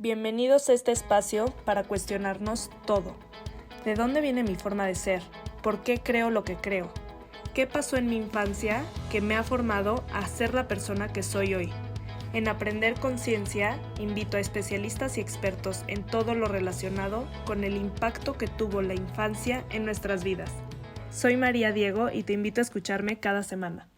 Bienvenidos a este espacio para cuestionarnos todo. ¿De dónde viene mi forma de ser? ¿Por qué creo lo que creo? ¿Qué pasó en mi infancia que me ha formado a ser la persona que soy hoy? En Aprender Conciencia, invito a especialistas y expertos en todo lo relacionado con el impacto que tuvo la infancia en nuestras vidas. Soy María Diego y te invito a escucharme cada semana.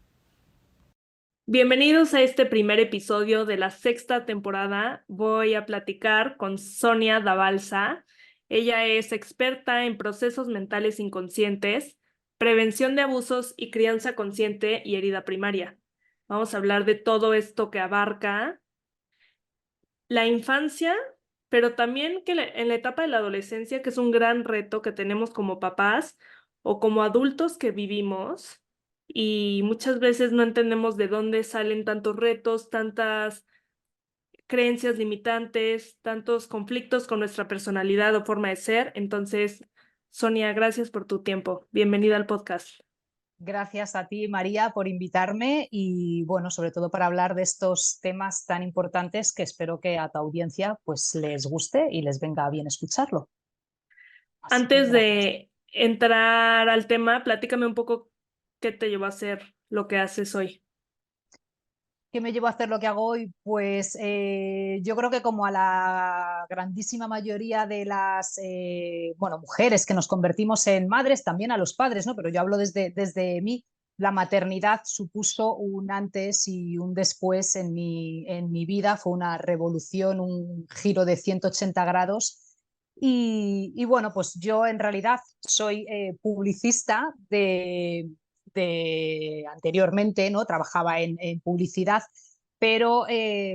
Bienvenidos a este primer episodio de la sexta temporada. Voy a platicar con Sonia Dabalsa. Ella es experta en procesos mentales inconscientes, prevención de abusos y crianza consciente y herida primaria. Vamos a hablar de todo esto que abarca la infancia, pero también en la etapa de la adolescencia, que es un gran reto que tenemos como papás o como adultos que vivimos, y muchas veces no entendemos de dónde salen tantos retos, tantas creencias limitantes, tantos conflictos con nuestra personalidad o forma de ser. Entonces, Sonia, gracias por tu tiempo. Bienvenida al podcast. Gracias a ti, María, por invitarme y, bueno, sobre todo para hablar de estos temas tan importantes que espero que a tu audiencia pues les guste y les venga bien escucharlo. Así que Antes gracias. de entrar al tema, platícame un poco qué te llevó a hacer lo que haces hoy. ¿Qué me llevó a hacer lo que hago hoy? Pues yo creo que como a la grandísima mayoría de las bueno, mujeres que nos convertimos en madres, también a los padres, ¿no? Pero yo hablo desde mí. La maternidad supuso un antes y un después en mi vida, fue una revolución, un giro de 180 grados. Y bueno, pues yo en realidad soy publicista anteriormente, ¿no? Trabajaba en publicidad, pero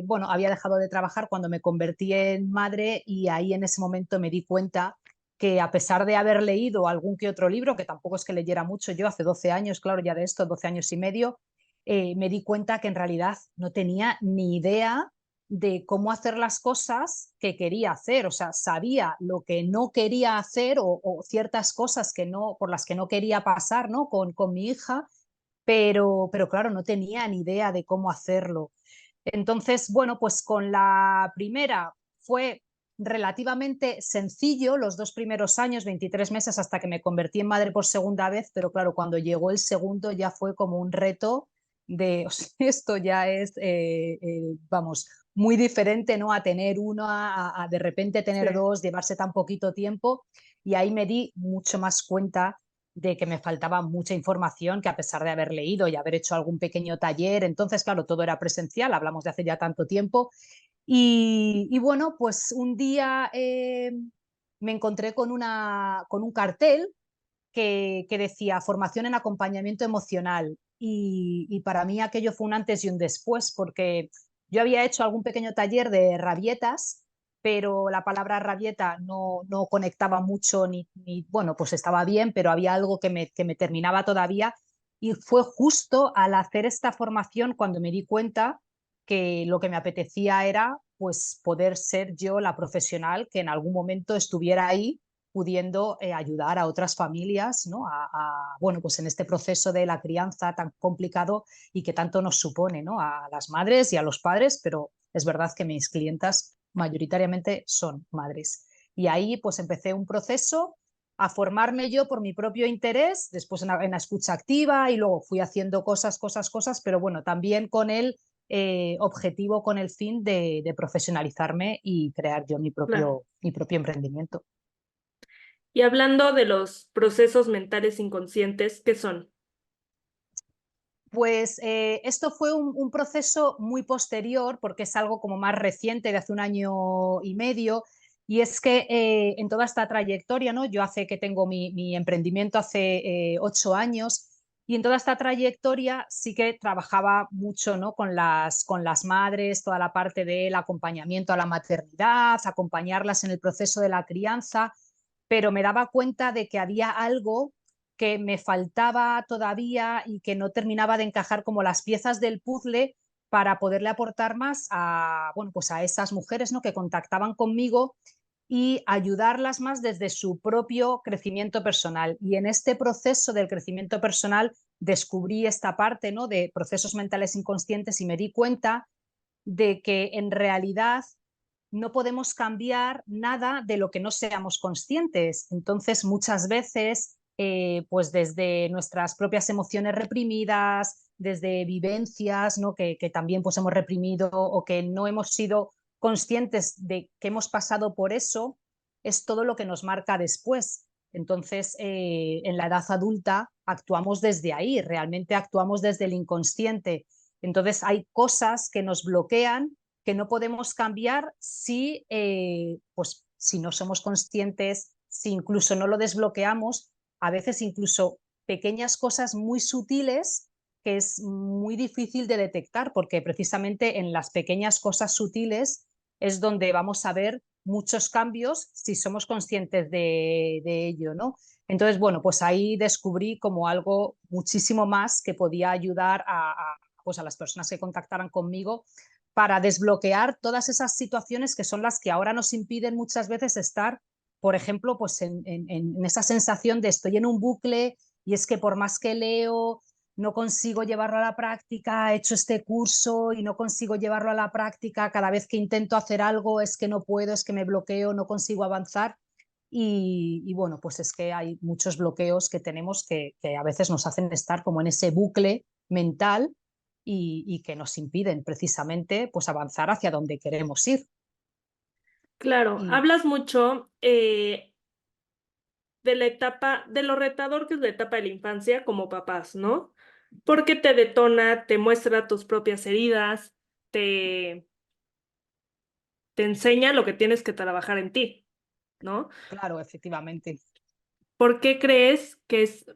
bueno, había dejado de trabajar cuando me convertí en madre y ahí en ese momento me di cuenta que a pesar de haber leído algún que otro libro, que tampoco es que leyera mucho yo, hace 12 años, claro, ya de esto, 12 años y medio, me di cuenta que en realidad no tenía ni idea de cómo hacer las cosas que quería hacer, o sea, sabía lo que no quería hacer o ciertas cosas que no, por las que no quería pasar, ¿no? Con mi hija, pero claro, no tenía ni idea de cómo hacerlo. Entonces, bueno, pues con la primera fue relativamente sencillo los 2 primeros años, 23 meses hasta que me convertí en madre por segunda vez, pero claro, cuando llegó el segundo ya fue como un reto de, o sea, esto ya es, vamos, muy diferente, ¿no? A tener uno, a de repente Sí, tener dos, llevarse tan poquito tiempo y ahí me di mucho más cuenta de que me faltaba mucha información, que a pesar de haber leído y haber hecho algún pequeño taller, entonces, claro, todo era presencial, hablamos de hace ya tanto tiempo, y bueno, pues un día me encontré con un cartel que decía formación en acompañamiento emocional y para mí aquello fue un antes y un después porque yo había hecho algún pequeño taller de rabietas, pero la palabra rabieta no conectaba mucho bueno, pues estaba bien, pero había algo que me terminaba todavía y fue justo al hacer esta formación cuando me di cuenta que lo que me apetecía era pues poder ser yo la profesional que en algún momento estuviera ahí pudiendo ayudar a otras familias, ¿no? Bueno, pues en este proceso de la crianza tan complicado y que tanto nos supone, ¿no? A las madres y a los padres, pero es verdad que mis clientas mayoritariamente son madres. Y ahí pues empecé un proceso a formarme yo por mi propio interés, después en la escucha activa y luego fui haciendo cosas, pero bueno, también con el objetivo, con el fin de profesionalizarme y crear yo claro. mi propio emprendimiento. Y hablando de los procesos mentales inconscientes, ¿qué son? Pues esto fue un proceso muy posterior, porque es algo como más reciente, de hace un año y medio, y es que en toda esta trayectoria, ¿no? Yo hace que tengo mi emprendimiento hace 8 años, y en toda esta trayectoria sí que trabajaba mucho, ¿no? Con las madres, toda la parte del acompañamiento a la maternidad, acompañarlas en el proceso de la crianza, pero me daba cuenta de que había algo que me faltaba todavía y que no terminaba de encajar como las piezas del puzzle para poderle aportar más a, bueno, pues a esas mujeres, ¿no? Que contactaban conmigo y ayudarlas más desde su propio crecimiento personal. Y en este proceso del crecimiento personal descubrí esta parte, ¿no? De procesos mentales inconscientes y me di cuenta de que en realidad no podemos cambiar nada de lo que no seamos conscientes. Entonces, muchas veces, pues desde nuestras propias emociones reprimidas, desde vivencias, ¿no? que también pues, hemos reprimido o que no hemos sido conscientes de que hemos pasado por eso, es todo lo que nos marca después. Entonces, en la edad adulta actuamos desde ahí, realmente actuamos desde el inconsciente. Entonces, hay cosas que nos bloquean que no podemos cambiar si, pues, si no somos conscientes, si incluso no lo desbloqueamos, a veces incluso pequeñas cosas muy sutiles que es muy difícil de detectar, porque precisamente en las pequeñas cosas sutiles es donde vamos a ver muchos cambios si somos conscientes de ello, ¿no? Entonces, bueno, pues ahí descubrí como algo muchísimo más que podía ayudar pues a las personas que contactaran conmigo para desbloquear todas esas situaciones que son las que ahora nos impiden muchas veces estar, por ejemplo, pues en esa sensación de estoy en un bucle y es que por más que leo, no consigo llevarlo a la práctica, he hecho este curso y no consigo llevarlo a la práctica, cada vez que intento hacer algo es que no puedo, es que me bloqueo, no consigo avanzar. Y bueno, pues es que hay muchos bloqueos que tenemos que a veces nos hacen estar como en ese bucle mental y que nos impiden precisamente pues avanzar hacia donde queremos ir. Claro, Y hablas mucho de la etapa, de lo retador que es la etapa de la infancia como papás, ¿no? Porque te detona, te muestra tus propias heridas, te, te enseña lo que tienes que trabajar en ti, ¿no? claro, efectivamente. ¿Por qué crees que es,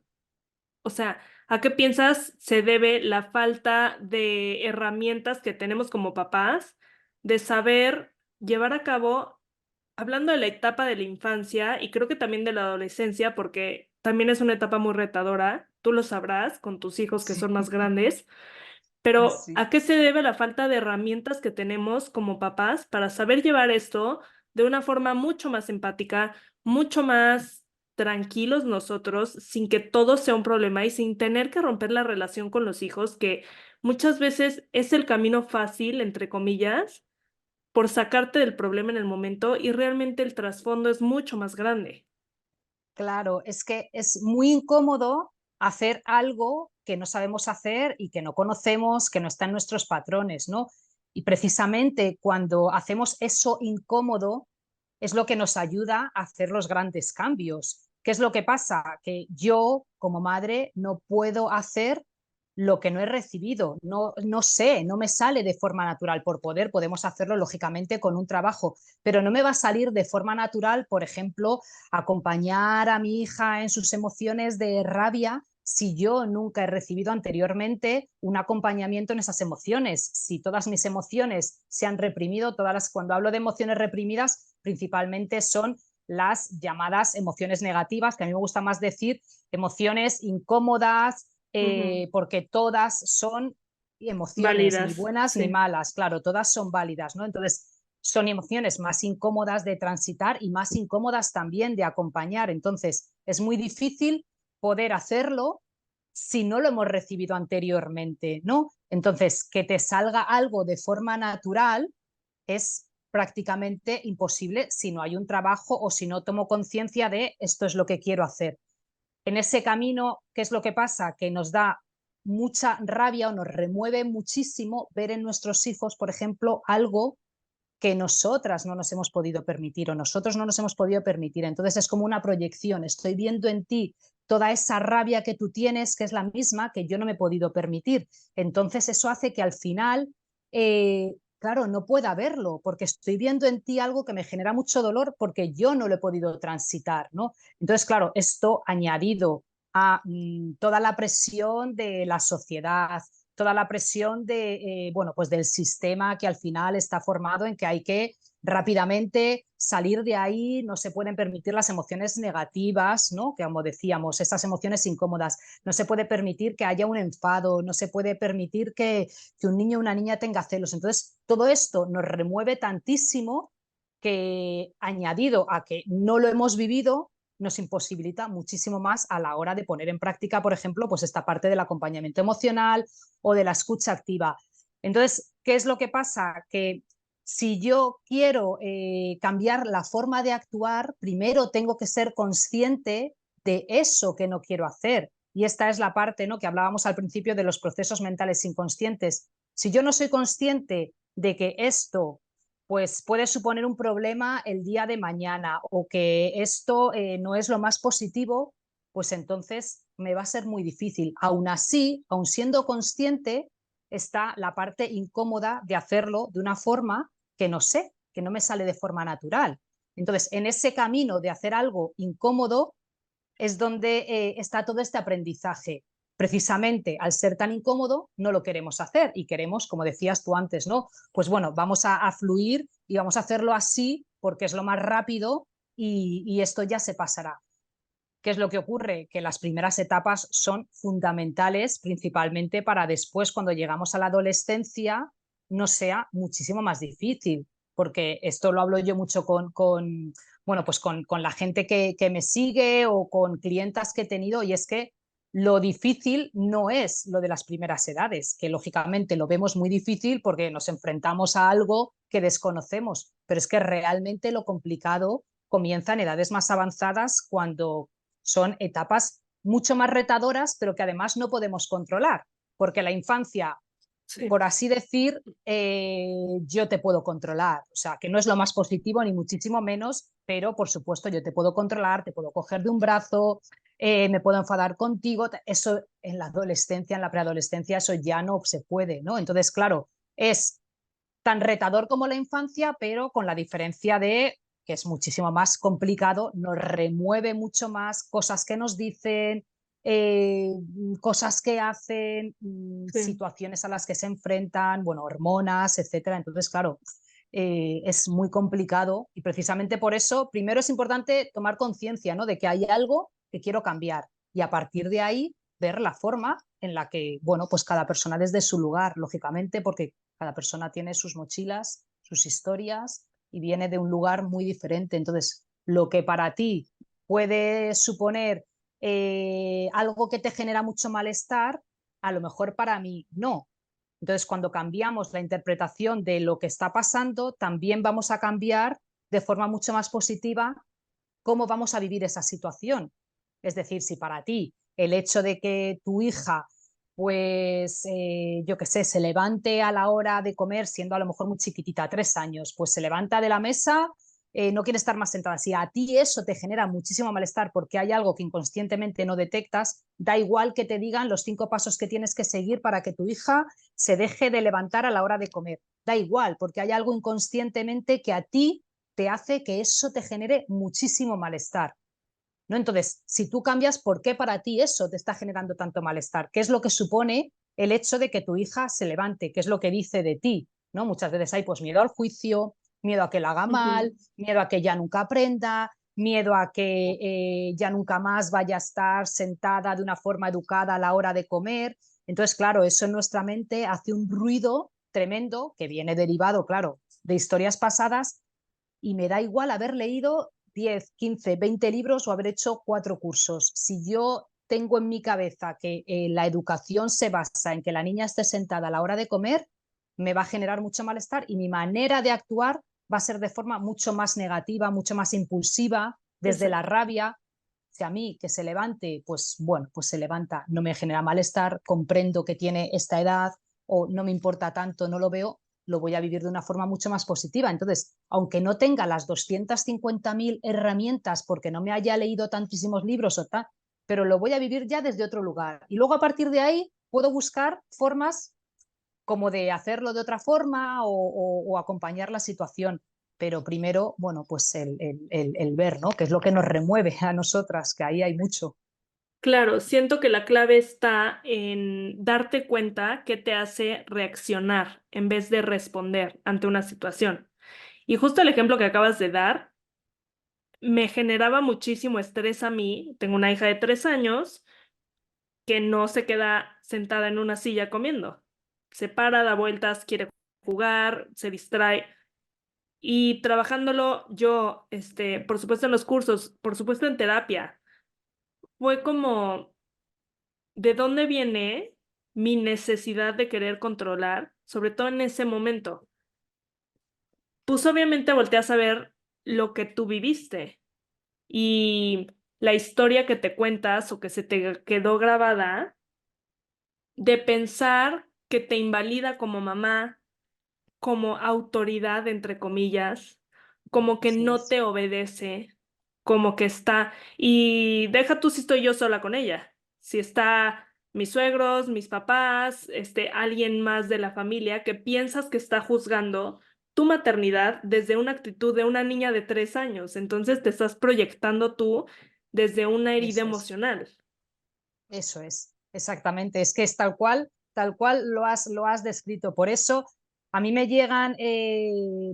o sea, a qué piensas se debe la falta de herramientas que tenemos como papás de saber llevar a cabo, hablando de la etapa de la infancia y creo que también de la adolescencia, porque también es una etapa muy retadora, tú lo sabrás con tus hijos que Sí, son más grandes, pero sí. ¿a qué se debe la falta de herramientas que tenemos como papás para saber llevar esto de una forma mucho más empática, mucho más tranquilos nosotros, sin que todo sea un problema y sin tener que romper la relación con los hijos, que muchas veces es el camino fácil, entre comillas, por sacarte del problema en el momento y realmente el trasfondo es mucho más grande? Claro, es que es muy incómodo hacer algo que no sabemos hacer y que no conocemos, que no está en nuestros patrones, ¿no? Y precisamente cuando hacemos eso incómodo es lo que nos ayuda a hacer los grandes cambios. ¿Qué es lo que pasa? Que yo, como madre, no puedo hacer lo que no he recibido, no sé, no me sale de forma natural. Por poder podemos hacerlo lógicamente con un trabajo, pero no me va a salir de forma natural, por ejemplo, acompañar a mi hija en sus emociones de rabia si yo nunca he recibido anteriormente un acompañamiento en esas emociones. Si todas mis emociones se han reprimido, cuando hablo de emociones reprimidas, principalmente son las llamadas emociones negativas, que a mí me gusta más decir emociones incómodas, Ujú. porque todas son emociones, ni Válidas, buenas ni sí. malas, claro, todas son válidas, ¿no? Entonces, son emociones más incómodas de transitar y más incómodas también de acompañar. Entonces, es muy difícil poder hacerlo si no lo hemos recibido anteriormente, ¿no? Entonces, que te salga algo de forma natural es prácticamente imposible si no hay un trabajo o si no tomo conciencia de esto es lo que quiero hacer. En ese camino, ¿qué es lo que pasa? Que nos da mucha rabia o nos remueve muchísimo ver en nuestros hijos, por ejemplo, algo que nosotras no nos hemos podido permitir o nosotros no nos hemos podido permitir. Entonces es como una proyección, estoy viendo en ti toda esa rabia que tú tienes, que es la misma que yo no me he podido permitir. Entonces eso hace que al final, claro, no pueda verlo, porque estoy viendo en ti algo que me genera mucho dolor porque yo no lo he podido transitar, ¿no? Entonces, claro, esto añadido a toda la presión de la sociedad, toda la presión bueno, pues del sistema que al final está formado en que hay que rápidamente salir de ahí, no se pueden permitir las emociones negativas, ¿no? Que como decíamos, estas emociones incómodas, no se puede permitir que haya un enfado, no se puede permitir que un niño o una niña tenga celos. Entonces, todo esto nos remueve tantísimo que añadido a que no lo hemos vivido, nos imposibilita muchísimo más a la hora de poner en práctica, por ejemplo, pues esta parte del acompañamiento emocional o de la escucha activa. Entonces, ¿qué es lo que pasa? Que si yo quiero cambiar la forma de actuar, primero tengo que ser consciente de eso que no quiero hacer. Y esta es la parte, ¿no?, que hablábamos al principio de los procesos mentales inconscientes. Si yo no soy consciente de que esto pues puede suponer un problema el día de mañana o que esto no es lo más positivo, pues entonces me va a ser muy difícil. Aún así, aún siendo consciente, está la parte incómoda de hacerlo de una forma que no sé, que no me sale de forma natural. Entonces, en ese camino de hacer algo incómodo es donde está todo este aprendizaje. Precisamente al ser tan incómodo, no lo queremos hacer y queremos, como decías tú antes, ¿no? Pues bueno, vamos a fluir y vamos a hacerlo así porque es lo más rápido y esto ya se pasará. ¿Qué es lo que ocurre? Que las primeras etapas son fundamentales, principalmente para después, cuando llegamos a la adolescencia, no sea muchísimo más difícil, porque esto lo hablo yo mucho bueno, pues con la gente que me sigue o con clientas que he tenido, y es que lo difícil no es lo de las primeras edades, que lógicamente lo vemos muy difícil porque nos enfrentamos a algo que desconocemos, pero es que realmente lo complicado comienza en edades más avanzadas cuando son etapas mucho más retadoras, pero que además no podemos controlar, porque la infancia, Sí. por así decir, yo te puedo controlar, o sea, que no es lo más positivo ni muchísimo menos, pero por supuesto yo te puedo controlar, te puedo coger de un brazo, me puedo enfadar contigo, eso en la adolescencia, en la preadolescencia, eso ya no se puede, ¿no? Entonces, claro, es tan retador como la infancia, pero con la diferencia de que es muchísimo más complicado, nos remueve mucho más cosas que nos dicen, eh, cosas que hacen, Sí. situaciones a las que se enfrentan, bueno, hormonas, etcétera. Entonces, claro, es muy complicado y precisamente por eso, primero es importante tomar conciencia, ¿no?, de que hay algo que quiero cambiar y a partir de ahí ver la forma en la que, bueno, pues cada persona desde su lugar, lógicamente, porque cada persona tiene sus mochilas, sus historias y viene de un lugar muy diferente. Entonces, lo que para ti puede suponer algo que te genera mucho malestar, a lo mejor para mí no. Entonces, cuando cambiamos la interpretación de lo que está pasando, también vamos a cambiar de forma mucho más positiva cómo vamos a vivir esa situación. Es decir, si para ti el hecho de que tu hija, pues, yo qué sé, se levante a la hora de comer, siendo a lo mejor muy chiquitita, 3 años, pues se levanta de la mesa, no quiere estar más sentada. Si a ti eso te genera muchísimo malestar porque hay algo que inconscientemente no detectas, da igual que te digan los 5 pasos que tienes que seguir para que tu hija se deje de levantar a la hora de comer. Da igual, porque hay algo inconscientemente que a ti te hace que eso te genere muchísimo malestar, ¿no? Entonces, si tú cambias, ¿por qué para ti eso te está generando tanto malestar? ¿Qué es lo que supone el hecho de que tu hija se levante? ¿Qué es lo que dice de ti? ¿No? Muchas veces hay pues miedo al juicio, miedo a que lo haga Ujú. mal, miedo a que ya nunca aprenda, miedo a que ya nunca más vaya a estar sentada de una forma educada a la hora de comer. Entonces, claro, eso en nuestra mente hace un ruido tremendo que viene derivado, claro, de historias pasadas y me da igual haber leído 10, 15, 20 libros o haber hecho 4 cursos. Si yo tengo en mi cabeza que la educación se basa en que la niña esté sentada a la hora de comer, me va a generar mucho malestar y mi manera de actuar va a ser de forma mucho más negativa, mucho más impulsiva, desde la Exacto. rabia. Si a mí que se levante, pues bueno, pues se levanta, no me genera malestar, comprendo que tiene esta edad o no me importa tanto, no lo veo, lo voy a vivir de una forma mucho más positiva. Entonces, aunque no tenga las 250.000 herramientas porque no me haya leído tantísimos libros o tal, pero lo voy a vivir ya desde otro lugar. Y luego a partir de ahí puedo buscar formas como de hacerlo de otra forma o acompañar la situación. Pero primero, bueno, pues el ver, ¿no? Que es lo que nos remueve a nosotras, que ahí hay mucho. Claro, siento que la clave está en darte cuenta qué te hace reaccionar en vez de responder ante una situación. Y justo el ejemplo que acabas de dar me generaba muchísimo estrés a mí. Tengo una hija de 3 años que no se queda sentada en una silla comiendo. Se para, da vueltas, quiere jugar, se distrae. Y trabajándolo yo, por supuesto en los cursos, por supuesto en terapia, fue como, ¿de dónde viene mi necesidad de querer controlar? Sobre todo en ese momento. pues obviamente volteas a ver lo que tú viviste y la historia que te cuentas o que se te quedó grabada de pensar que te invalida como mamá, como autoridad, entre comillas, como que Así no es. te obedece, como que está, y deja tú si estoy yo sola con ella, si está mis suegros, mis papás, alguien más de la familia que piensas que está juzgando tu maternidad desde una actitud de una niña de 3 años, entonces te estás proyectando tú desde una herida Eso es. emocional. Eso es, exactamente. Es que es tal cual lo has descrito. Por eso a mí me llegan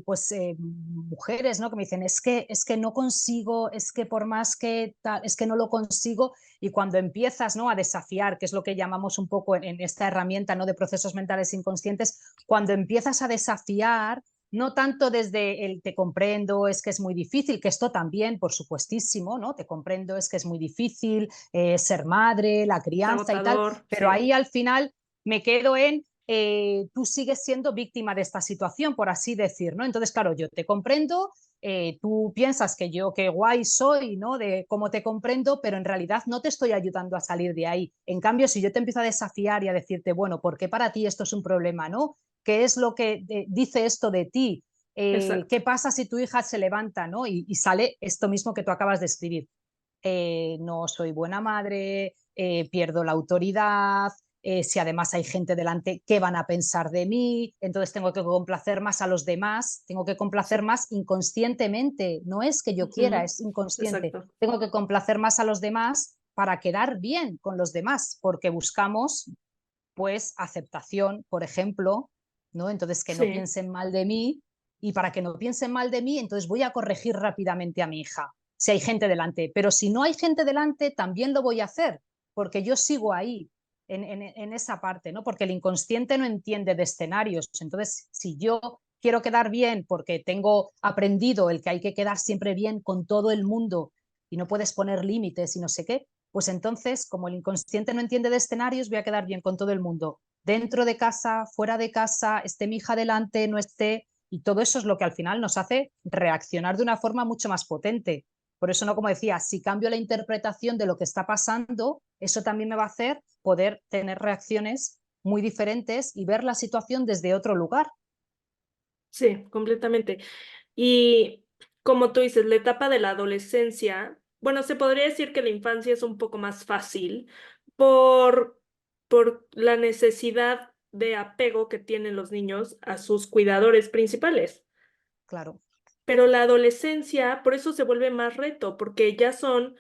mujeres, ¿no? Que me dicen, es que no consigo, es que por más que tal, es que no lo consigo. Y cuando empiezas, ¿no? A desafiar, que es lo que llamamos un poco en esta herramienta, ¿no? De procesos mentales inconscientes, cuando empiezas a desafiar, no tanto desde el te comprendo, es que es muy difícil, que esto también, por supuestísimo, ¿no? Te comprendo, es que es muy difícil, ser madre, la Es crianza y tal, agotador, pero sí, ahí al final me quedo en tú sigues siendo víctima de esta situación, por así decir, ¿no? Entonces, claro, yo te comprendo, tú piensas que yo qué guay soy, ¿no? De cómo te comprendo, pero en realidad no te estoy ayudando a salir de ahí. En cambio, si yo te empiezo a desafiar y a decirte, bueno, ¿por qué para ti esto es un problema, ¿no? ¿Qué es lo que dice esto de ti? exacto. ¿Qué pasa si tu hija se levanta, ¿no? Y sale esto mismo que tú acabas de escribir. No soy buena madre, pierdo la autoridad, si además hay gente delante, ¿qué van a pensar de mí? Entonces tengo que complacer más a los demás, tengo que complacer Sí. más inconscientemente, no es que yo quiera, Ujú. es inconsciente, Exacto. tengo que complacer más a los demás para quedar bien con los demás, porque buscamos pues aceptación, por ejemplo, ¿no? Entonces que no Sí, piensen mal de mí y para que no piensen mal de mí, entonces voy a corregir rápidamente a mi hija, si hay gente delante, pero si no hay gente delante, también lo voy a hacer, porque yo sigo ahí, en esa parte, ¿no? Porque el inconsciente no entiende de escenarios, entonces si yo quiero quedar bien porque tengo aprendido el que hay que quedar siempre bien con todo el mundo y no puedes poner límites y no sé qué, pues entonces, como el inconsciente no entiende de escenarios, voy a quedar bien con todo el mundo. Dentro de casa, fuera de casa, esté mi hija delante, no esté. Y todo eso es lo que al final nos hace reaccionar de una forma mucho más potente. Por eso, no, como decía, si cambio la interpretación de lo que está pasando, eso también me va a hacer poder tener reacciones muy diferentes y ver la situación desde otro lugar. sí, completamente. Y como tú dices, la etapa de la adolescencia, bueno, se podría decir que la infancia es un poco más fácil por, por la necesidad de apego que tienen los niños a sus cuidadores principales. Claro, Pero la adolescencia, por eso se vuelve más reto, porque ya son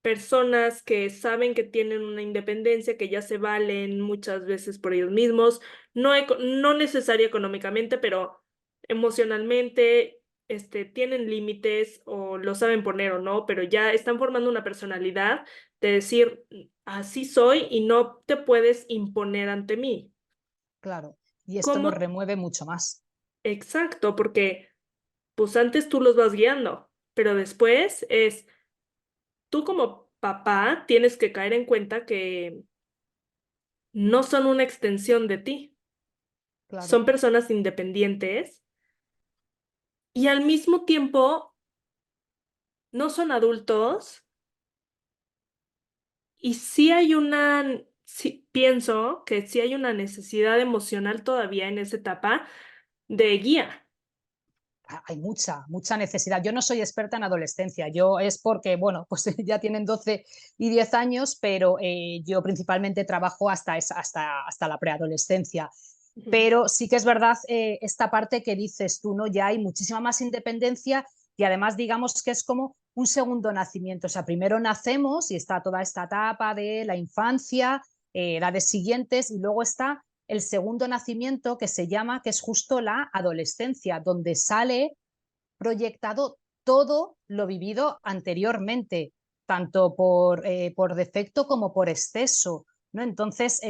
personas que saben que tienen una independencia, que ya se valen muchas veces por ellos mismos, no necesaria económicamente, pero emocionalmente, tienen límites o lo saben poner o no, pero ya están formando una personalidad de decir, así soy y no te puedes imponer ante mí. claro. Y esto nos ¿Cómo? remueve mucho más. Exacto, porque pues antes tú los vas guiando, pero después es, tú como papá tienes que caer en cuenta que no son una extensión de ti, Claro. son personas independientes y al mismo tiempo no son adultos y sí pienso que sí hay una necesidad emocional todavía en esa etapa de guía. Hay mucha necesidad. Yo no soy experta en adolescencia, yo es porque, bueno, pues ya tienen 12 y 10 años, pero yo principalmente trabajo hasta la preadolescencia. Ujú. Pero sí que es verdad esta parte que dices tú, ¿no? Ya hay muchísima más independencia y además digamos que es como un segundo nacimiento. O sea, primero nacemos y está toda esta etapa de la infancia, edades siguientes y luego está el segundo nacimiento que se llama, que es justo la adolescencia, donde sale proyectado todo lo vivido anteriormente, tanto por defecto como por exceso, ¿no? Entonces,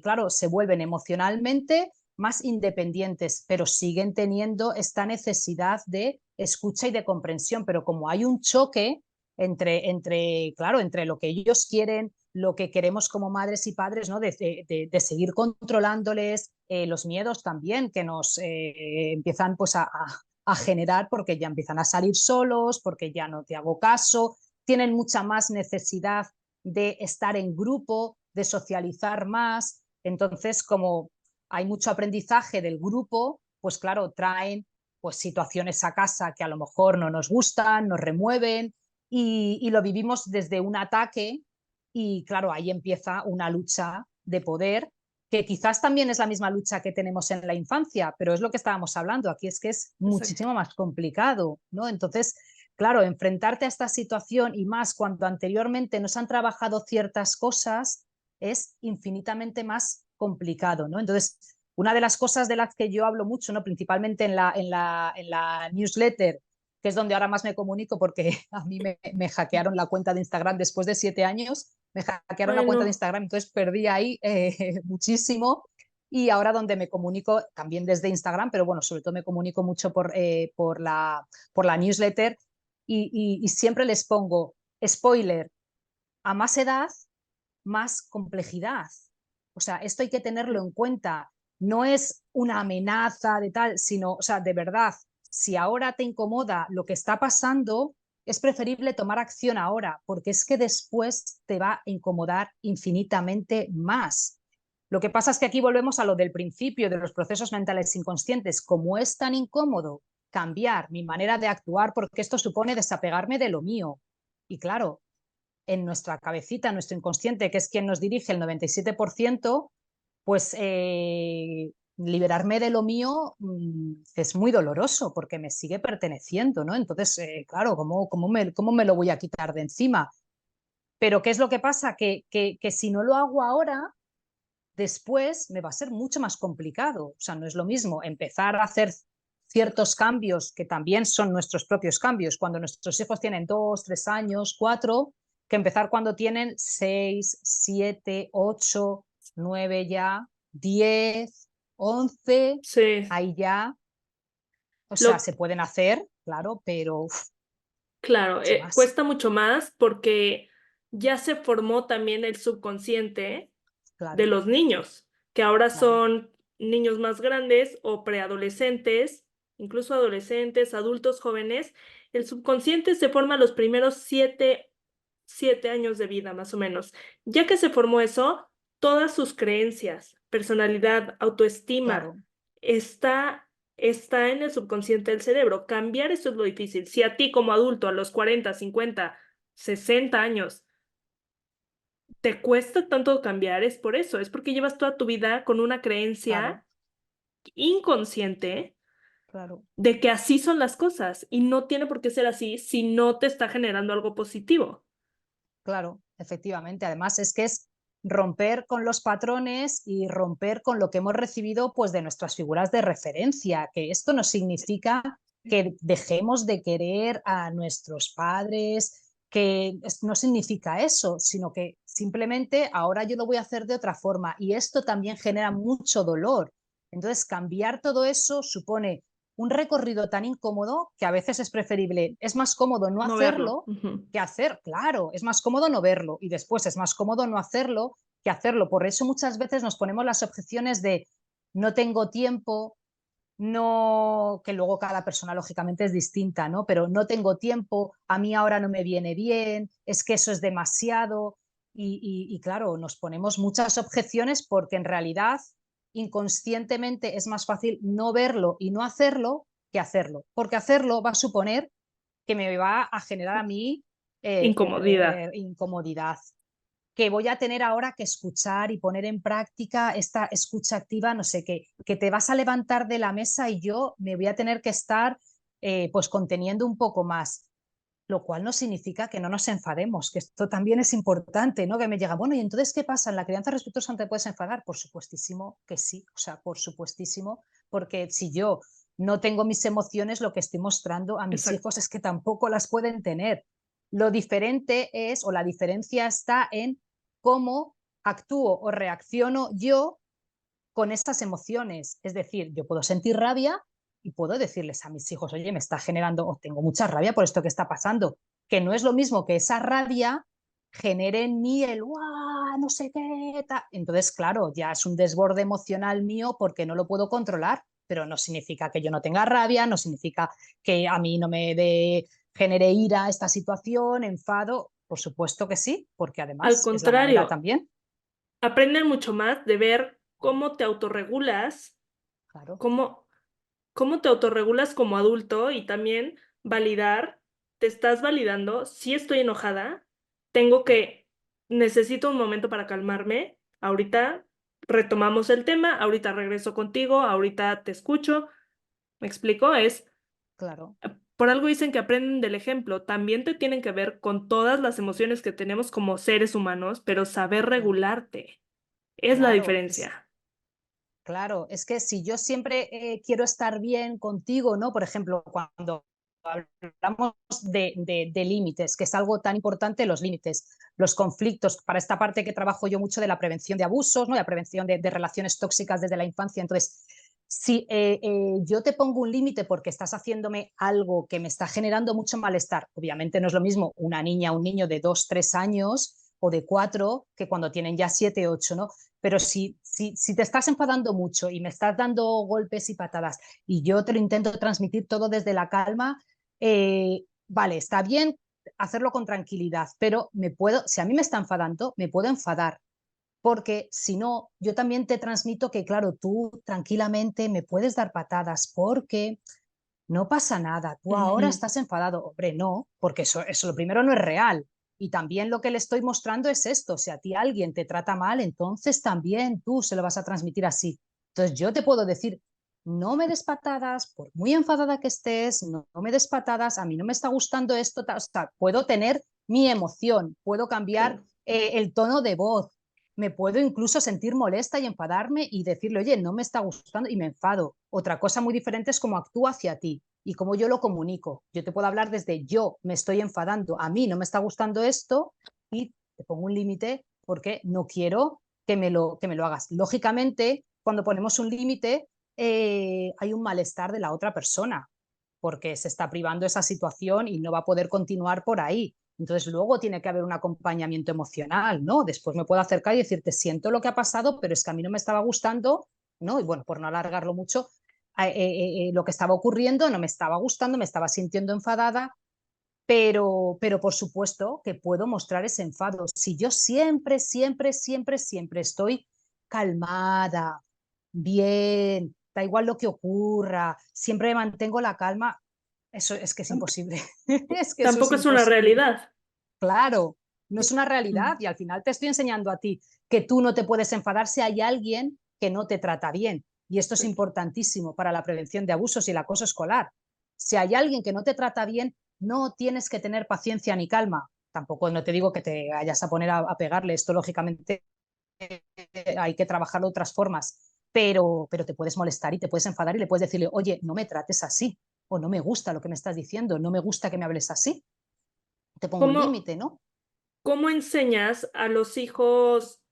claro, se vuelven emocionalmente más independientes, pero siguen teniendo esta necesidad de escucha y de comprensión, pero como hay un choque claro, entre lo que ellos quieren, lo que queremos como madres y padres, ¿no? De seguir controlándoles, los miedos también que nos empiezan pues a generar porque ya empiezan a salir solos, porque ya no te hago caso, tienen mucha más necesidad de estar en grupo, de socializar más. Entonces, como hay mucho aprendizaje del grupo, pues claro, traen pues situaciones a casa que a lo mejor no nos gustan, nos remueven y lo vivimos desde un ataque y claro, ahí empieza una lucha de poder que quizás también es la misma lucha que tenemos en la infancia, pero es lo que estábamos hablando, aquí es que es Exacto. muchísimo más complicado, ¿no? Entonces, claro, enfrentarte a esta situación y más cuando anteriormente nos han trabajado ciertas cosas es infinitamente más complicado, ¿no? Entonces, una de las cosas de las que yo hablo mucho, ¿no? Principalmente en la newsletter, que es donde ahora más me comunico porque a mí me hackearon la cuenta de Instagram después de 7 años, me hackearon la cuenta de Bueno, Instagram, entonces perdí ahí muchísimo y ahora donde me comunico también desde Instagram, pero bueno, sobre todo me comunico mucho por la newsletter y siempre les pongo, spoiler, a más edad, más complejidad. O sea, esto hay que tenerlo en cuenta. No es una amenaza de tal, sino, o sea, de verdad, si ahora te incomoda lo que está pasando, es preferible tomar acción ahora, porque es que después te va a incomodar infinitamente más. Lo que pasa es que aquí volvemos a lo del principio de los procesos mentales inconscientes. Como es tan incómodo cambiar mi manera de actuar, porque esto supone desapegarme de lo mío. Y claro, en nuestra cabecita, en nuestro inconsciente, que es quien nos dirige el 97%, pues liberarme de lo mío es muy doloroso porque me sigue perteneciendo, ¿no? Entonces, claro, ¿cómo me lo voy a quitar de encima? Pero ¿qué es lo que pasa? Que si no lo hago ahora, después me va a ser mucho más complicado. O sea, no es lo mismo empezar a hacer ciertos cambios que también son nuestros propios cambios cuando nuestros hijos tienen 2, 3 años, 4, que empezar cuando tienen 6, 7, 8, 9 ya, 10, 11, sí. ahí ya, o sea, Lo, se pueden hacer, claro, pero claro, mucho más, cuesta mucho más porque ya se formó también el subconsciente de claro, los niños, que ahora claro, son niños más grandes o preadolescentes, incluso adolescentes, adultos jóvenes. El subconsciente se forma los primeros 7 años de vida, más o menos. Ya que se formó eso, todas sus creencias, personalidad, autoestima, claro, está en el subconsciente del cerebro. Cambiar eso es lo difícil. Si a ti como adulto a los 40, 50, 60 años te cuesta tanto cambiar, es por eso, es porque llevas toda tu vida con una claro, creencia inconsciente claro. de que así son las cosas y no tiene por qué ser así si no te está generando algo positivo. Claro, efectivamente. Además, es que es romper con los patrones y romper con lo que hemos recibido pues, de nuestras figuras de referencia, que esto no significa que dejemos de querer a nuestros padres, que no significa eso, sino que simplemente ahora yo lo voy a hacer de otra forma y esto también genera mucho dolor. Entonces, cambiar todo eso supone un recorrido tan incómodo que a veces es preferible, es más cómodo no No verlo. hacerlo Ujú. que hacer, claro, es más cómodo no verlo y después es más cómodo no hacerlo que hacerlo. Por eso muchas veces nos ponemos las objeciones de no tengo tiempo, no, que luego cada persona lógicamente es distinta, ¿no? Pero no tengo tiempo, a mí ahora no me viene bien, es que eso es demasiado y claro, nos ponemos muchas objeciones porque en realidad inconscientemente es más fácil no verlo y no hacerlo que hacerlo, porque hacerlo va a suponer que me va a generar a mí Incomodidad. incomodidad, que voy a tener ahora que escuchar y poner en práctica esta escucha activa, no sé, que te vas a levantar de la mesa y yo me voy a tener que estar pues conteniendo un poco más, lo cual no significa que no nos enfademos, que esto también es importante, ¿no? Que me llega, bueno, ¿y entonces qué pasa? ¿En la crianza respetuosa no te puedes enfadar? Por supuestísimo que sí, o sea, por supuestísimo, porque si yo no tengo mis emociones, lo que estoy mostrando a mis Exacto. hijos es que tampoco las pueden tener. Lo diferente es, o la diferencia está en cómo actúo o reacciono yo con estas emociones. Es decir, yo puedo sentir rabia y puedo decirles a mis hijos, oye, me está generando, o tengo mucha rabia por esto que está pasando, que no es lo mismo que esa rabia genere en mí el ¡guau! no sé qué, entonces, claro, ya es un desborde emocional mío porque no lo puedo controlar, pero no significa que yo no tenga rabia, no significa que a mí no me genere ira esta situación, enfado, por supuesto que sí, porque Al además es la manera contrario, también, aprenden mucho más de ver cómo te autorregulas, claro, cómo, cómo te autorregulas como adulto y también validar, te estás validando, si estoy enojada, tengo que, necesito un momento para calmarme, ahorita retomamos el tema, ahorita regreso contigo, ahorita te escucho, ¿me explico? claro, Por algo dicen que aprenden del ejemplo, también te tienen que ver con todas las emociones que tenemos como seres humanos, pero saber claro, regularte es la claro, diferencia. claro, es que si yo siempre quiero estar bien contigo, ¿no? Por ejemplo, cuando hablamos de límites, que es algo tan importante, los límites, los conflictos, para esta parte que trabajo yo mucho de la prevención de abusos, ¿no? De la prevención de relaciones tóxicas desde la infancia. Entonces, si yo te pongo un límite porque estás haciéndome algo que me está generando mucho malestar, obviamente no es lo mismo una niña o un niño de 2, 3 años o de 4 que cuando tienen ya 7, 8, ¿no? Pero si te estás enfadando mucho y me estás dando golpes y patadas y yo te lo intento transmitir todo desde la calma, vale, está bien hacerlo con tranquilidad, pero si a mí me está enfadando, me puedo enfadar, porque si no, yo también te transmito que, claro, tú tranquilamente me puedes dar patadas porque no pasa nada, tú ahora Ujú. estás enfadado. Hombre, no, porque eso lo primero no es real. Y también lo que le estoy mostrando es esto, si a ti alguien te trata mal, entonces también tú se lo vas a transmitir así. Entonces yo te puedo decir, no me des patadas, por muy enfadada que estés, no me des patadas, a mí no me está gustando esto, o sea, puedo tener mi emoción, puedo cambiar Claro. el tono de voz, me puedo incluso sentir molesta y enfadarme y decirle, oye, no me está gustando y me enfado. Otra cosa muy diferente es cómo actúo hacia ti y cómo yo lo comunico. Yo te puedo hablar desde yo me estoy enfadando, a mí no me está gustando esto y te pongo un límite porque no quiero que me lo hagas. Lógicamente, cuando ponemos un límite, hay un malestar de la otra persona porque se está privando esa situación y no va a poder continuar por ahí. Entonces luego tiene que haber un acompañamiento emocional, ¿no? Después me puedo acercar y decirte, siento lo que ha pasado, pero es que a mí no me estaba gustando, ¿no? Y bueno, por no alargarlo mucho, lo que estaba ocurriendo no me estaba gustando, me estaba sintiendo enfadada, pero por supuesto que puedo mostrar ese enfado. Si yo siempre, siempre, siempre, siempre estoy calmada, bien, da igual lo que ocurra, siempre mantengo la calma, eso es que es Tam- imposible. Es que eso es Tampoco es una imposible. realidad. Claro, no es una Mm. realidad y al final te estoy enseñando a ti que tú no te puedes enfadar si hay alguien que no te trata bien. Y esto es importantísimo para la prevención de abusos y el acoso escolar. Si hay alguien que no te trata bien, no tienes que tener paciencia ni calma. Tampoco no te digo que te vayas a poner a pegarle, esto lógicamente hay que trabajarlo de otras formas, pero te puedes molestar y te puedes enfadar y le puedes decirle, oye, no me trates así, o no me gusta lo que me estás diciendo, no me gusta que me hables así, te pongo un ¿Cómo, límite, ¿no? cómo enseñas a los hijos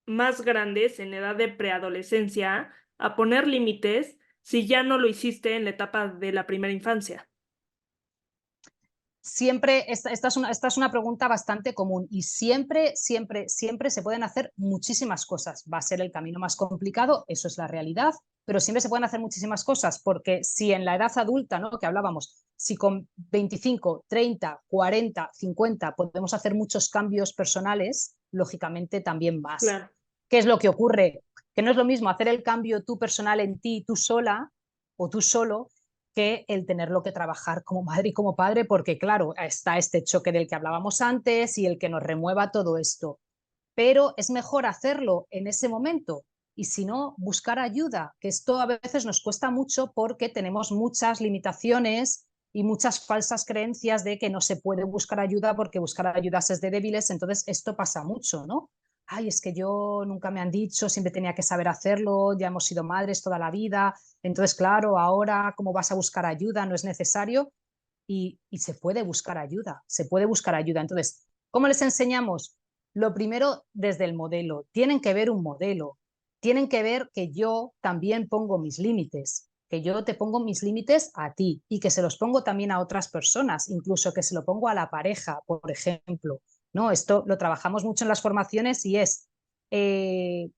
más grandes en edad de preadolescencia a poner límites si ya no lo hiciste en la etapa de la primera infancia? Siempre, esta es una pregunta bastante común y siempre, siempre, siempre se pueden hacer muchísimas cosas. Va a ser el camino más complicado, eso es la realidad, pero siempre se pueden hacer muchísimas cosas porque si en la edad adulta, ¿no? Que hablábamos, si con 25, 30, 40, 50 podemos hacer muchos cambios personales, lógicamente también más. Claro. ¿Qué es lo que ocurre? Que no es lo mismo hacer el cambio tú personal en ti, tú sola o tú solo, que el tenerlo que trabajar como madre y como padre, porque claro, está este choque del que hablábamos antes y el que nos remueva todo esto. Pero es mejor hacerlo en ese momento y si no, buscar ayuda, que esto a veces nos cuesta mucho porque tenemos muchas limitaciones y muchas falsas creencias de que no se puede buscar ayuda porque buscar ayuda es de débiles, entonces esto pasa mucho, ¿no? Ay, es que yo nunca me han dicho, siempre tenía que saber hacerlo, ya hemos sido madres toda la vida, entonces claro, ahora cómo vas a buscar ayuda, no es necesario y se puede buscar ayuda, se puede buscar ayuda. Entonces, ¿cómo les enseñamos? Lo primero, desde el modelo. Tienen que ver un modelo, tienen que ver que yo también pongo mis límites, que yo te pongo mis límites a ti y que se los pongo también a otras personas, incluso que se lo pongo a la pareja, por ejemplo. ¿no? Esto lo trabajamos mucho en las formaciones y es,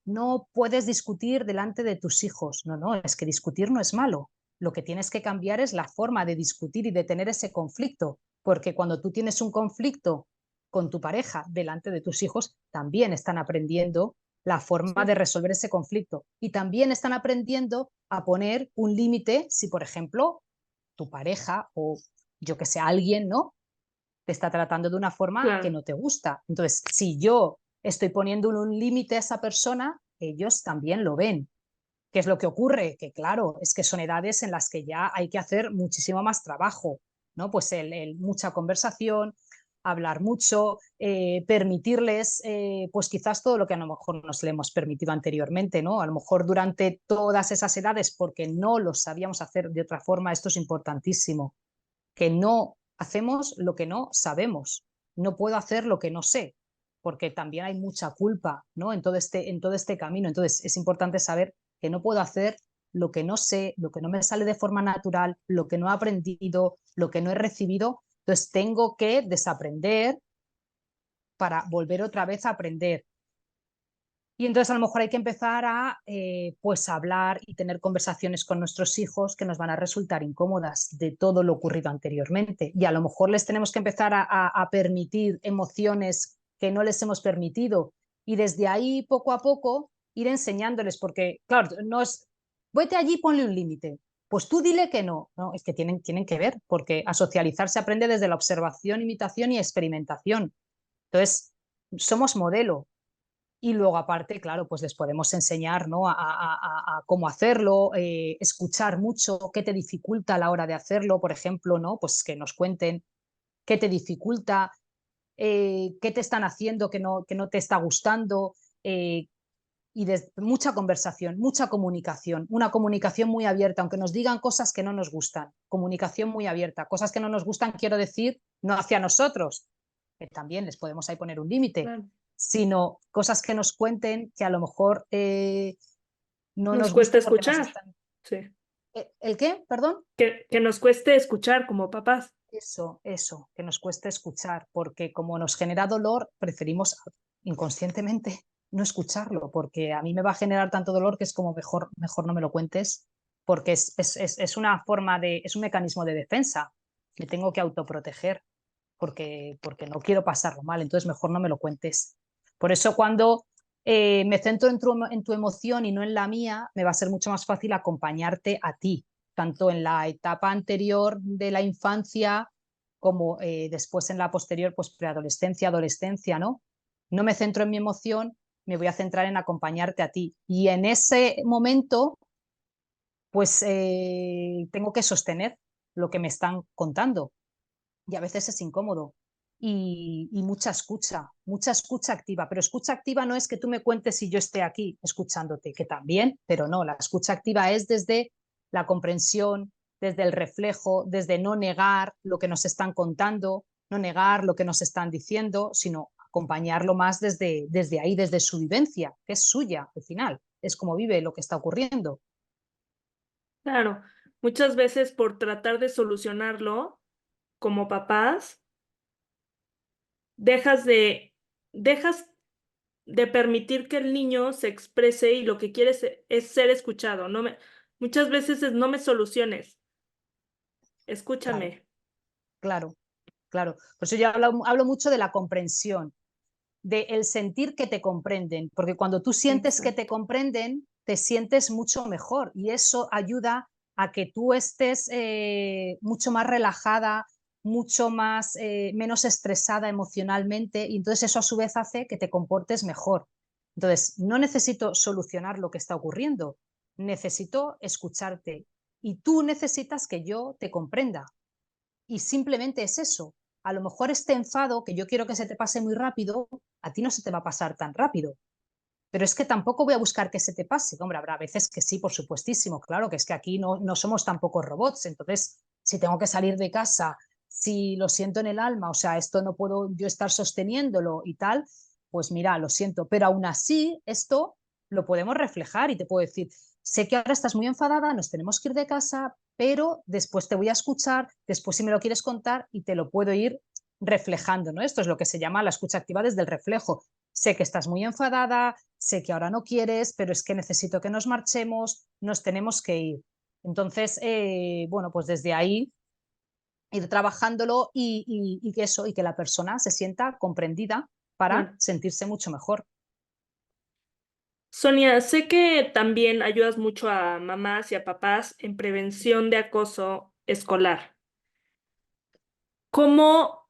no puedes discutir delante de tus hijos. No, no, es que discutir no es malo. Lo que tienes que cambiar es la forma de discutir y de tener ese conflicto, porque cuando tú tienes un conflicto con tu pareja delante de tus hijos, también están aprendiendo la forma Sí, de resolver ese conflicto y también están aprendiendo a poner un límite si, por ejemplo, tu pareja o yo que sé, alguien, ¿no? Te está tratando de una forma que claro. no te gusta. Entonces, si yo estoy poniendo un límite a esa persona, ellos también lo ven. ¿Qué es lo que ocurre? Que claro, es que son edades en las que ya hay que hacer muchísimo más trabajo, ¿no? Pues mucha conversación, hablar mucho, permitirles, pues quizás todo lo que a lo mejor nos le hemos permitido anteriormente, ¿no? A lo mejor durante todas esas edades, porque no lo sabíamos hacer de otra forma, esto es importantísimo, que no hacemos lo que no sabemos, no puedo hacer lo que no sé, porque también hay mucha culpa, ¿no? En todo este camino. Entonces es importante saber que no puedo hacer lo que no sé, lo que no me sale de forma natural, lo que no he aprendido, lo que no he recibido. Entonces tengo que desaprender para volver otra vez a aprender. Y entonces a lo mejor hay que empezar a pues hablar y tener conversaciones con nuestros hijos que nos van a resultar incómodas de todo lo ocurrido anteriormente. Y a lo mejor les tenemos que empezar a permitir emociones que no les hemos permitido. Y desde ahí, poco a poco, ir enseñándoles, porque, claro, no es, vete allí y ponle un límite. Pues tú dile que no. No, es que tienen que ver, porque a socializar se aprende desde la observación, imitación y experimentación. Entonces, somos modelo, y luego aparte, claro, pues les podemos enseñar, ¿no? A cómo hacerlo, escuchar mucho, qué te dificulta a la hora de hacerlo, por ejemplo, ¿no? Pues que nos cuenten qué te dificulta, qué te están haciendo que no te está gustando, y mucha conversación, mucha comunicación, una comunicación muy abierta, aunque nos digan cosas que no nos gustan, comunicación muy abierta, cosas que no nos gustan, quiero decir, no hacia nosotros, que también les podemos ahí poner un límite, Claro. sino cosas que nos cuenten que a lo mejor no Nos nos cuesta gusta porque nos escuchar. están... Sí. ¿El qué? Perdón. Que nos cueste escuchar como papás. Eso, que nos cueste escuchar, porque como nos genera dolor, preferimos inconscientemente no escucharlo, porque a mí me va a generar tanto dolor que es como mejor no me lo cuentes, porque es una forma de, es un mecanismo de defensa, me tengo que autoproteger, porque no quiero pasarlo mal, entonces mejor no me lo cuentes. Por eso cuando me centro en tu emoción y no en la mía, me va a ser mucho más fácil acompañarte a ti, tanto en la etapa anterior de la infancia como después en la posterior, pues preadolescencia, adolescencia, ¿no? No me centro en mi emoción, me voy a centrar en acompañarte a ti. Y en ese momento, pues tengo que sostener lo que me están contando y a veces es incómodo. Y mucha escucha activa, pero escucha activa no es que tú me cuentes si yo esté aquí escuchándote, que también, pero no, la escucha activa es desde la comprensión, desde el reflejo, desde no negar lo que nos están contando, no negar lo que nos están diciendo, sino acompañarlo más desde ahí, desde su vivencia, que es suya al final, es como vive lo que está ocurriendo. Claro. Muchas veces por tratar de solucionarlo como papás, dejas de, dejas de permitir que el niño se exprese y lo que quieres es ser escuchado. Muchas veces es no me soluciones, Claro, escúchame. claro, claro. Por eso yo hablo mucho de la comprensión, de el sentir que te comprenden, porque cuando tú sientes que Exacto. te comprenden, te sientes mucho mejor y eso ayuda a que tú estés mucho más relajada, mucho más menos estresada emocionalmente y entonces eso a su vez hace que te comportes mejor. Entonces, no necesito solucionar lo que está ocurriendo, necesito escucharte y tú necesitas que yo te comprenda y simplemente es eso. A lo mejor este enfado que yo quiero que se te pase muy rápido, a ti no se te va a pasar tan rápido. Pero es que tampoco voy a buscar que se te pase. Hombre, habrá veces que sí, por supuestísimo, claro, que es que aquí no somos tampoco robots. Entonces, si tengo que salir de casa, si lo siento en el alma, o sea, esto no puedo yo estar sosteniéndolo y tal, pues mira, lo siento. Pero aún así, esto lo podemos reflejar y te puedo decir, sé que ahora estás muy enfadada, nos tenemos que ir de casa, pero después te voy a escuchar, después si me lo quieres contar y te lo puedo ir reflejando, ¿no? Esto es lo que se llama la escucha activa desde el reflejo. Sé que estás muy enfadada, sé que ahora no quieres, pero es que necesito que nos marchemos, nos tenemos que ir. Entonces, bueno, pues desde ahí ir trabajándolo y que eso, y que la persona se sienta comprendida para Claro. sentirse mucho mejor. Sonia, sé que también ayudas mucho a mamás y a papás en prevención de acoso escolar. ¿Cómo,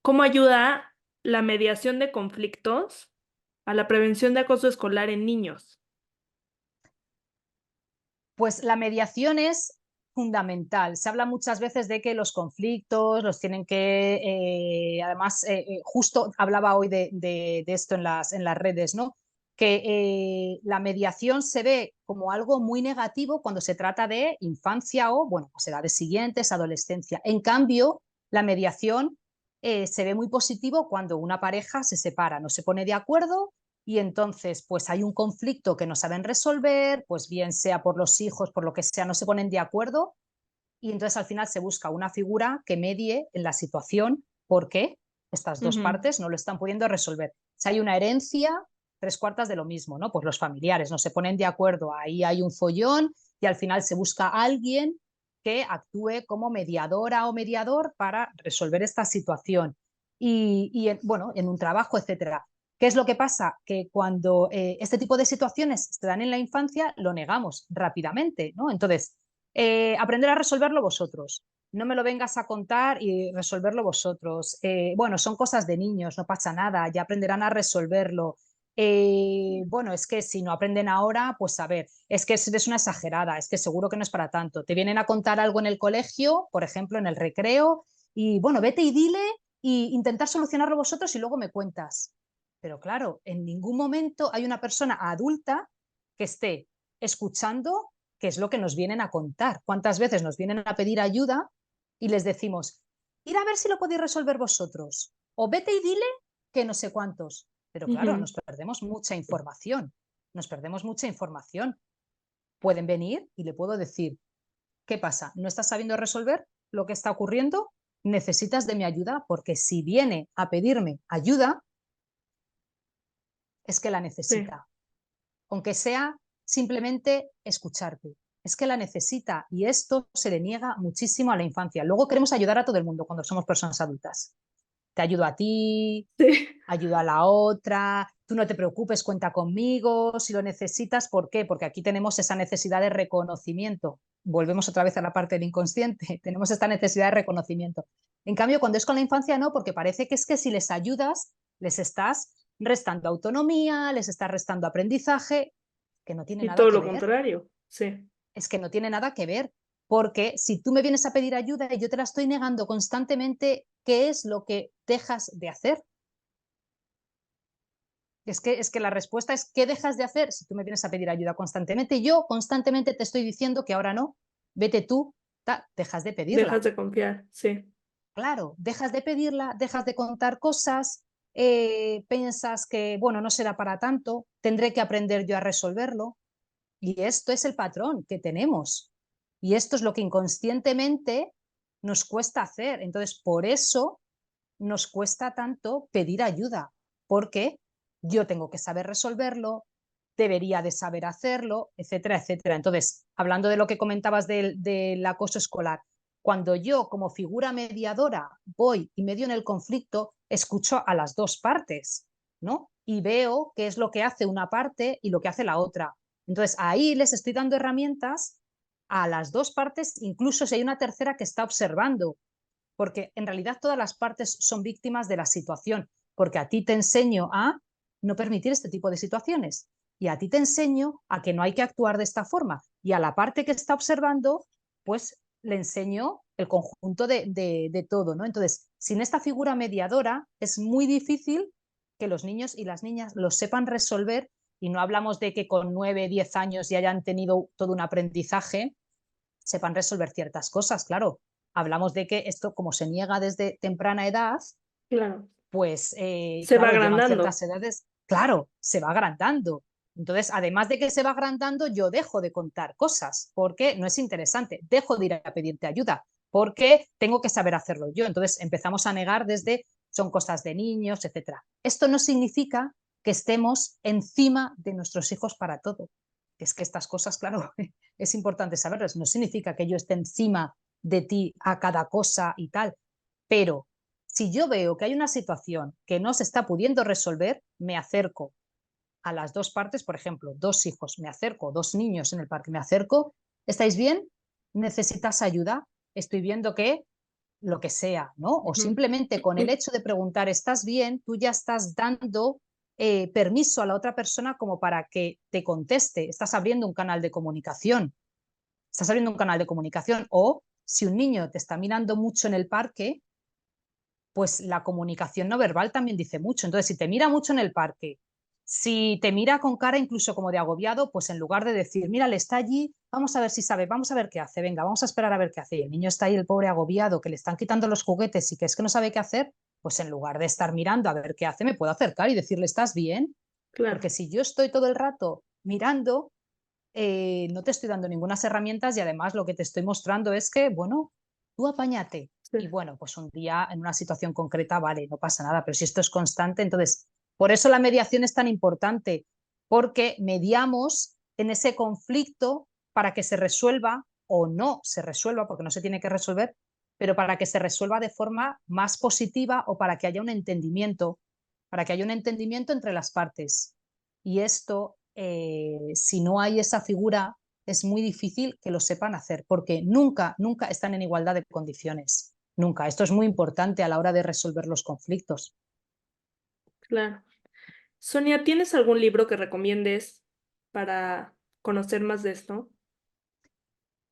cómo ayuda la mediación de conflictos a la prevención de acoso escolar en niños? Pues la mediación es fundamental. Se habla muchas veces de que los conflictos los tienen que, además, justo hablaba hoy de esto en las redes, ¿no? Que la mediación se ve como algo muy negativo cuando se trata de infancia o, bueno, pues edades siguientes, adolescencia. En cambio, la mediación se ve muy positivo cuando una pareja se separa, no se pone de acuerdo y entonces pues hay un conflicto que no saben resolver, pues bien sea por los hijos, por lo que sea, no se ponen de acuerdo y entonces al final se busca una figura que medie en la situación porque estas dos Ujú. partes no lo están pudiendo resolver. Si hay una herencia, tres cuartas de lo mismo, ¿no? Pues los familiares no se ponen de acuerdo, ahí hay un follón y al final se busca a alguien que actúe como mediadora o mediador para resolver esta situación. Bueno, en un trabajo, etcétera. ¿Qué es lo que pasa? Que cuando este tipo de situaciones se dan en la infancia, lo negamos rápidamente, ¿no? Entonces, aprender a resolverlo vosotros. No me lo vengas a contar y resolverlo vosotros. Bueno, son cosas de niños, no pasa nada, ya aprenderán a resolverlo. Bueno, es que si no aprenden ahora, pues a ver, es que eres una exagerada, es que seguro que no es para tanto. Te vienen a contar algo en el colegio, por ejemplo, en el recreo, y bueno, vete y dile y intentar solucionarlo vosotros y luego me cuentas. Pero claro, en ningún momento hay una persona adulta que esté escuchando qué es lo que nos vienen a contar. ¿Cuántas veces nos vienen a pedir ayuda y les decimos, ir a ver si lo podéis resolver vosotros? O vete y dile que no sé cuántos. Pero claro, Ujú. nos perdemos mucha información. Nos perdemos mucha información. Pueden venir y le puedo decir, ¿qué pasa? ¿No estás sabiendo resolver lo que está ocurriendo? ¿Necesitas de mi ayuda? Porque si viene a pedirme ayuda, es que la Sí. necesita. Aunque sea simplemente escucharte. Es que la necesita y esto se le niega muchísimo a la infancia. Luego queremos ayudar a todo el mundo cuando somos personas adultas. Te ayudo a ti, Sí. ayudo a la otra, tú no te preocupes, cuenta conmigo si lo necesitas. ¿Por qué? Porque aquí tenemos esa necesidad de reconocimiento. Volvemos otra vez a la parte del inconsciente. Tenemos esta necesidad de reconocimiento. En cambio, cuando es con la infancia, no, porque parece que es que si les ayudas, les estás restando autonomía, les estás restando aprendizaje, que no tiene Y nada todo que lo ver. contrario. Sí. Es que no tiene nada que ver, porque si tú me vienes a pedir ayuda y yo te la estoy negando constantemente, ¿qué es lo que dejas de hacer? Es que la respuesta es ¿qué dejas de hacer si tú me vienes a pedir ayuda constantemente? Yo constantemente te estoy diciendo que ahora no, vete tú, dejas de Dejas pedirla. de confiar. Sí. Claro, dejas de pedirla, dejas de contar cosas, piensas que, bueno, no será para tanto, tendré que aprender yo a resolverlo. Y esto es el patrón que tenemos. Y esto es lo que inconscientemente nos cuesta hacer. Entonces, por eso nos cuesta tanto pedir ayuda, porque yo tengo que saber resolverlo, debería de saber hacerlo, etcétera, etcétera. Entonces, hablando de lo que comentabas del acoso escolar, cuando yo como figura mediadora voy y medio en el conflicto, escucho a las dos partes, ¿no? Y veo qué es lo que hace una parte y lo que hace la otra. Entonces, ahí les estoy dando herramientas a las dos partes, incluso si hay una tercera que está observando, porque en realidad todas las partes son víctimas de la situación, porque a ti te enseño a no permitir este tipo de situaciones y a ti te enseño a que no hay que actuar de esta forma y a la parte que está observando, pues le enseño el conjunto de todo, ¿no? Entonces, sin esta figura mediadora es muy difícil que los niños y las niñas lo sepan resolver y no hablamos de que con 9, 10 años ya hayan tenido todo un aprendizaje, sepan resolver ciertas cosas, claro. Hablamos de que esto, como se niega desde temprana edad, Claro. pues Se va claro, llegan ciertas agrandando. edades, claro, se va agrandando. Entonces, además de que se va agrandando, yo dejo de contar cosas porque no es interesante, dejo de ir a pedirte ayuda. porque tengo que saber hacerlo yo. Entonces empezamos a negar desde son cosas de niños, etcétera. Esto no significa que estemos encima de nuestros hijos para todo. Es que estas cosas, claro, es importante saberlas. No significa que yo esté encima de ti a cada cosa y tal, pero si yo veo que hay una situación que no se está pudiendo resolver, me acerco a las dos partes, por ejemplo, dos hijos, me acerco, dos niños en el parque, me acerco, ¿estáis bien? ¿Necesitas ayuda? Estoy viendo que lo que sea, ¿no? O Ujú. simplemente con el hecho de preguntar, ¿estás bien? Tú ya estás dando permiso a la otra persona como para que te conteste, estás abriendo un canal de comunicación, estás abriendo un canal de comunicación. O si un niño te está mirando mucho en el parque, pues la comunicación no verbal también dice mucho. Entonces, si te mira mucho en el parque, si te mira con cara incluso como de agobiado, pues en lugar de decir, mira, le está allí, vamos a ver si sabe, vamos a ver qué hace, venga, vamos a esperar a ver qué hace. Y el niño está ahí, el pobre agobiado, que le están quitando los juguetes y que es que no sabe qué hacer, pues en lugar de estar mirando a ver qué hace, me puedo acercar y decirle, ¿estás bien? Claro, Porque si yo estoy todo el rato mirando, no te estoy dando ninguna herramientas y además lo que te estoy mostrando es que, bueno, tú apáñate. sí, Y bueno, pues un día en una situación concreta, vale, no pasa nada, pero si esto es constante, entonces, por eso la mediación es tan importante, porque mediamos en ese conflicto para que se resuelva o no se resuelva, porque no se tiene que resolver, pero para que se resuelva de forma más positiva o para que haya un entendimiento entre las partes. Y esto, si no hay esa figura, es muy difícil que lo sepan hacer, porque nunca, nunca están en igualdad de condiciones. Nunca. Esto es muy importante a la hora de resolver los conflictos. claro. Sonia, ¿tienes algún libro que recomiendes para conocer más de esto?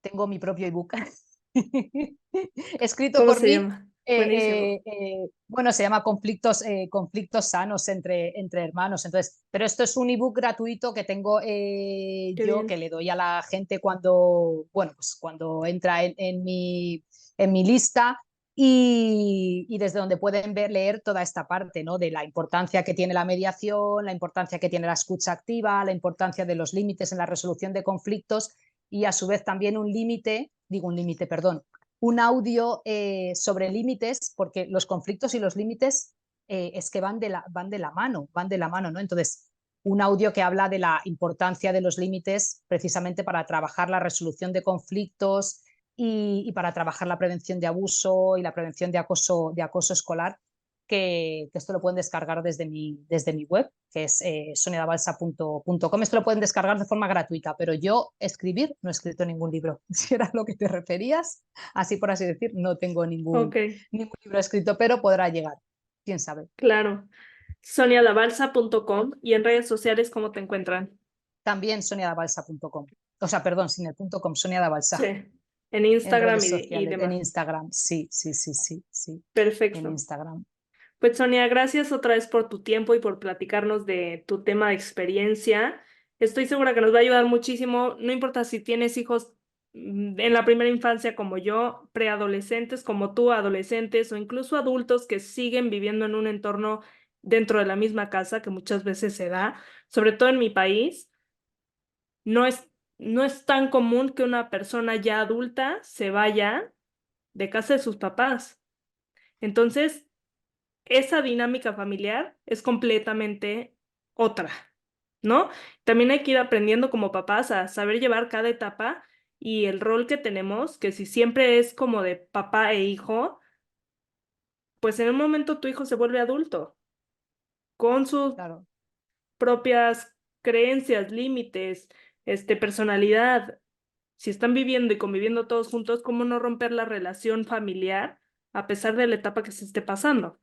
Tengo mi propio ebook escrito ¿Cómo por se mí. llama? Buenísimo. Bueno, se llama conflictos sanos entre hermanos. Entonces, pero esto es un ebook gratuito que tengo Qué yo, bien. que le doy a la gente cuando, bueno, pues cuando entra en mi lista y desde donde pueden ver, leer toda esta parte, ¿no? De la importancia que tiene la mediación, la importancia que tiene la escucha activa, la importancia de los límites en la resolución de conflictos y a su vez también un límite, perdón, un audio sobre límites, porque los conflictos y los límites es que van de la mano, ¿no? Entonces, un audio que habla de la importancia de los límites precisamente para trabajar la resolución de conflictos y para trabajar la prevención de abuso y la prevención de acoso escolar, que esto lo pueden descargar desde mi web, que es soniadabalsa.com. Esto lo pueden descargar de forma gratuita, pero yo escribir no he escrito ningún libro, si era lo que te referías, así por así decir, no tengo ningún, Ok, ningún libro escrito, pero podrá llegar, quién sabe. claro. soniadabalsa.com y en redes sociales, ¿cómo te encuentran? También soniadabalsa.com, o sea, perdón, sin el punto com, Sonia da Balsa, Sí, en en Instagram redes y sociales, en demás. Instagram, sí, sí, sí, sí, sí, en Perfecto. Instagram. Pues Sonia, gracias otra vez por tu tiempo y por platicarnos de tu tema de experiencia. Estoy segura que nos va a ayudar muchísimo, no importa si tienes hijos en la primera infancia como yo, preadolescentes como tú, adolescentes o incluso adultos que siguen viviendo en un entorno dentro de la misma casa, que muchas veces se da, sobre todo en mi país. No es, no es tan común que una persona ya adulta se vaya de casa de sus papás. Entonces, esa dinámica familiar es completamente otra, ¿no? También hay que ir aprendiendo como papás a saber llevar cada etapa y el rol que tenemos, que si siempre es como de papá e hijo, pues en un momento tu hijo se vuelve adulto con sus Claro. propias creencias, límites, personalidad. Si están viviendo y conviviendo todos juntos, ¿cómo no romper la relación familiar a pesar de la etapa que se esté pasando?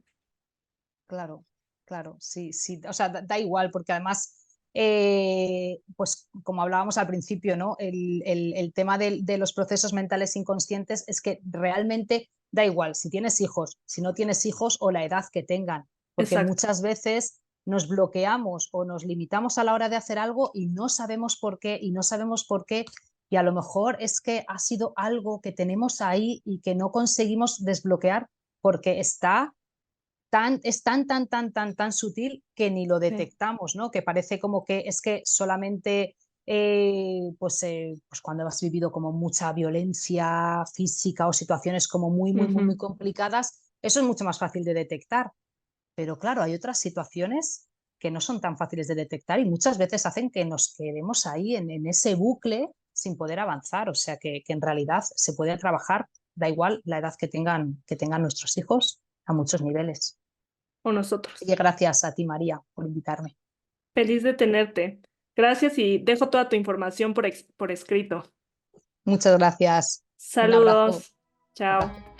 Claro, claro, sí, sí, o sea, da igual, porque además, pues como hablábamos al principio, ¿no? El tema de los procesos mentales inconscientes es que realmente da igual si tienes hijos, si no tienes hijos o la edad que tengan, porque Exacto, muchas veces nos bloqueamos o nos limitamos a la hora de hacer algo y no sabemos por qué, y no sabemos por qué, y a lo mejor es que ha sido algo que tenemos ahí y que no conseguimos desbloquear porque es tan sutil que ni lo sí, detectamos, ¿no? Que parece como que es que solamente pues cuando has vivido como mucha violencia física o situaciones como muy, muy, muy, muy Ujú. complicadas, eso es mucho más fácil de detectar. Pero claro, hay otras situaciones que no son tan fáciles de detectar y muchas veces hacen que nos quedemos ahí en ese bucle sin poder avanzar. O sea que en realidad se puede trabajar, da igual la edad que tengan nuestros hijos, a muchos niveles. O Así que nosotros. gracias a ti, María, por invitarme. Feliz de tenerte. Gracias y dejo toda tu información por escrito. Muchas gracias. Un abrazo. Saludos. Abrazo. Chao.